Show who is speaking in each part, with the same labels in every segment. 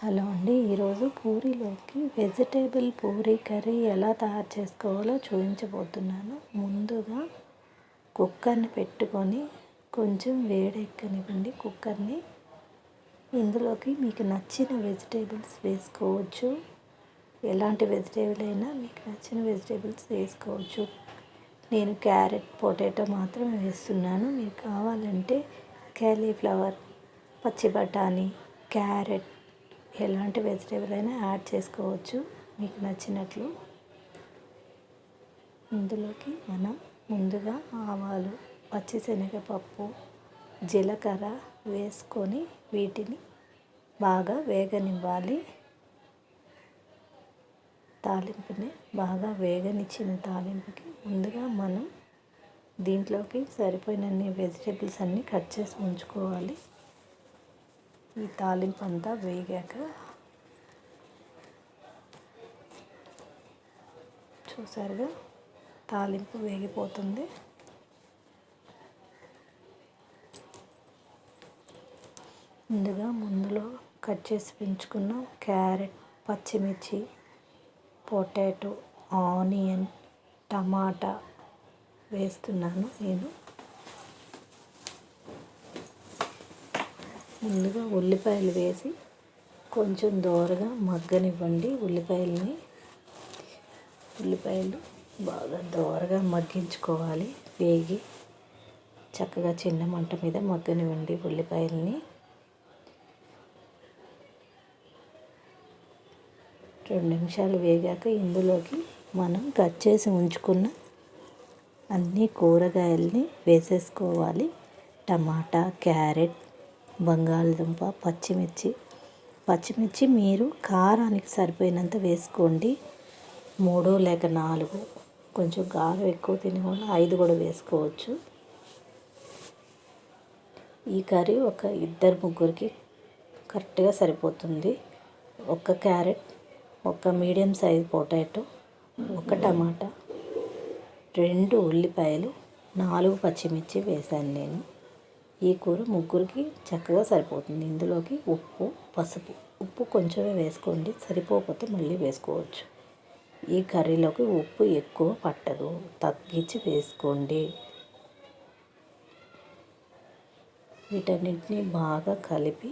Speaker 1: Hello అండి. ఈరోజు పూరీలోకి vegetable Puri curry ఎలా తయారు చేసుకోవాలో చూపించబోతున్నాను. ముందుగా కుక్కర్ని పెట్టుకొని కొంచెం వేడెక్కనివ్వండి కుక్కర్ని. ఇందులోకి మీకు నచ్చిన వెజిటేబుల్స్ వేసుకోవచ్చు. ఎలాంటి వెజిటేబుల్ అయినా మీకు నచ్చిన వెజిటేబుల్స్ వేసుకోవచ్చు. నేను క్యారెట్, పొటాటో మాత్రమే వేస్తున్నాను. మీకు కావాలంటే క్యాలీఫ్లవర్, పచ్చి బఠానీ, క్యారెట్ ఎలాంటి వెజిటేబుల్ అయినా యాడ్ చేసుకోవచ్చు మీకు నచ్చినట్లు. ఇందులోకి మనం ముందుగా ఆవాలు, పచ్చిశనగపప్పు, జీలకర్ర వేసుకొని వీటిని బాగా వేగనివ్వాలి. తాలింపుని బాగా వేగనిచ్చిన తాలింపుకి ముందుగా మనం దీంట్లోకి సరిపోయినన్ని వెజిటేబుల్స్ అన్నీ కట్ చేసి ఉంచుకోవాలి. ఈ తాలింపు అంతా వేగాక చూసారుగా తాలింపు వేగిపోతుంది. ముందులో కట్ చేసి పెంచుకున్న క్యారెట్, పచ్చిమిర్చి, పొటాటో, ఆనియన్, టమాటా వేస్తున్నాను నేను. ముందుగా ఉల్లిపాయలు వేసి కొంచెం దోరగా మగ్గనివ్వండి. ఉల్లిపాయలు బాగా దోరగా మగ్గించుకోవాలి. వేగి చక్కగా చిన్న మంట మీద మగ్గనివ్వండి ఉల్లిపాయలని. 2 నిమిషాలు వేగాక ఇందులోకి మనం కట్ చేసి ఉంచుకున్న అన్ని కూరగాయలని వేసేసుకోవాలి. టమాటా, క్యారెట్, బంగాళదుంప, పచ్చిమిర్చి మీరు కారానికి సరిపోయినంత వేసుకోండి. 3 లేక 4, కొంచెం కారం ఎక్కువ తినేవాళ్ళు 5 కూడా వేసుకోవచ్చు. ఈ కర్రీ ఒక 2-3కి కరెక్ట్గా సరిపోతుంది. 1 క్యారెట్, 1 మీడియం సైజ్ పొటాటో, 1 టమాటా, 2 ఉల్లిపాయలు, 4 పచ్చిమిర్చి వేశాను నేను. ఈ కూర 3కి చక్కగా సరిపోతుంది. ఇందులోకి ఉప్పు, పసుపు. ఉప్పు కొంచెమే వేసుకోండి, సరిపోకపోతే మళ్ళీ వేసుకోవచ్చు. ఈ కర్రీలోకి ఉప్పు ఎక్కువ పట్టదు, తగ్గించి వేసుకోండి. వీటన్నిటిని బాగా కలిపి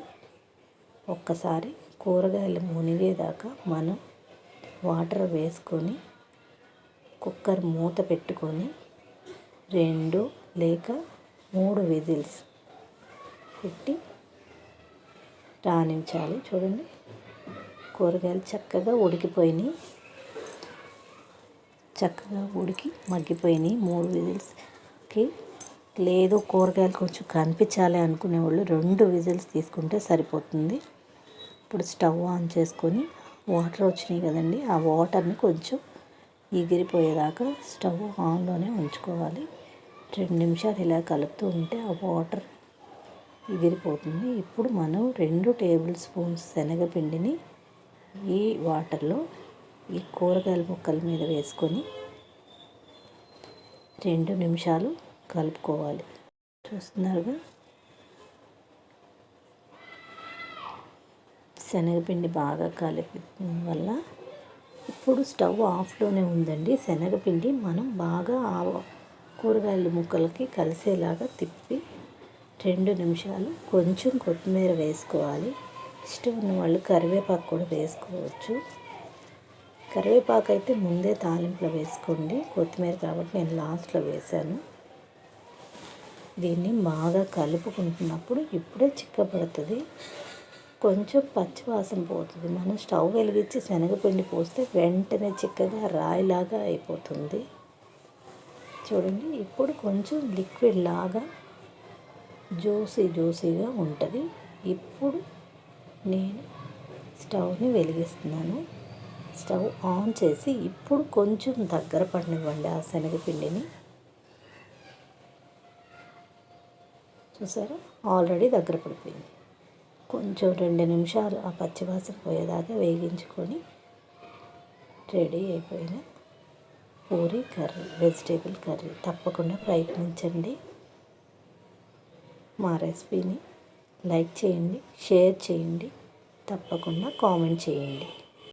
Speaker 1: ఒక్కసారి కూరగాయలు మునిగేదాకా మనం వాటర్ వేసుకొని కుక్కర్ మూత పెట్టుకొని 2 లేక 3 విజిల్స్ పెట్టి రాణించాలి. చూడండి కూరగాయలు చక్కగా ఉడికిపోయినాయి, మగ్గిపోయినాయి 3 విజిల్స్కి. లేదు కూరగాయలు కొంచెం కనిపించాలి అనుకునే వాళ్ళు 2 విజిల్స్ తీసుకుంటే సరిపోతుంది. ఇప్పుడు స్టవ్ ఆన్ చేసుకొని వాటర్ వచ్చినాయి కదండి, ఆ వాటర్ని కొంచెం ఎగిరిపోయేదాకా స్టవ్ ఆన్లోనే ఉంచుకోవాలి. 2 నిమిషాలు ఇలా కలుపుతూ ఉంటే ఆ వాటర్ ఎగిరిపోతుంది. ఇప్పుడు మనం 2 టేబుల్ స్పూన్స్ శనగపిండిని ఈ వాటర్లో ఈ కూరగాయల ముక్కల మీద వేసుకొని 2 నిమిషాలు కలుపుకోవాలి. చూస్తున్నారుగా శనగపిండి బాగా కలిపడం వల్ల ఇప్పుడు స్టవ్ ఆఫ్లోనే ఉందండి. శనగపిండి మనం బాగా కూరగాయల ముక్కలకి కలిసేలాగా తిప్పి 2 నిమిషాలు కొంచెం కొత్తిమీర వేసుకోవాలి. ఇష్టం ఉన్న వాళ్ళు కరివేపాకు కూడా వేసుకోవచ్చు. కరివేపాకు అయితే ముందే తాలింపులో వేసుకోండి, కొత్తిమీర కాబట్టి నేను లాస్ట్లో వేశాను. దీన్ని బాగా కలుపుకుంటున్నప్పుడు ఇప్పుడే చిక్కబడుతుంది, కొంచెం పచ్చివాసన పోతుంది. మనం స్టవ్ వెలిగించి శనగపిండి పోస్తే వెంటనే చిక్కగా రాయిలాగా అయిపోతుంది. చూడండి ఇప్పుడు కొంచెం లిక్విడ్ లాగా జ్యూసీగా ఉంటుంది. ఇప్పుడు నేను స్టవ్ని వెలిగిస్తున్నాను. స్టవ్ ఆన్ చేసి ఇప్పుడు కొంచెం దగ్గర పడనివ్వండి ఆ శనగపిండిని. చూసారా ఆల్రెడీ దగ్గర పడిపోయింది. కొంచెం 2 నిమిషాలు ఆ పచ్చివాసన పోయేదాకా వేగించుకొని రెడీ అయిపోయిన పూరీ కర్రీ, వెజిటేబుల్ కర్రీ. తప్పకుండా ప్రయత్నించండి. మా రెసిపీని లైక్ చేయండి, షేర్ చేయండి. తప్పకుండా కామెంట్ చేయండి.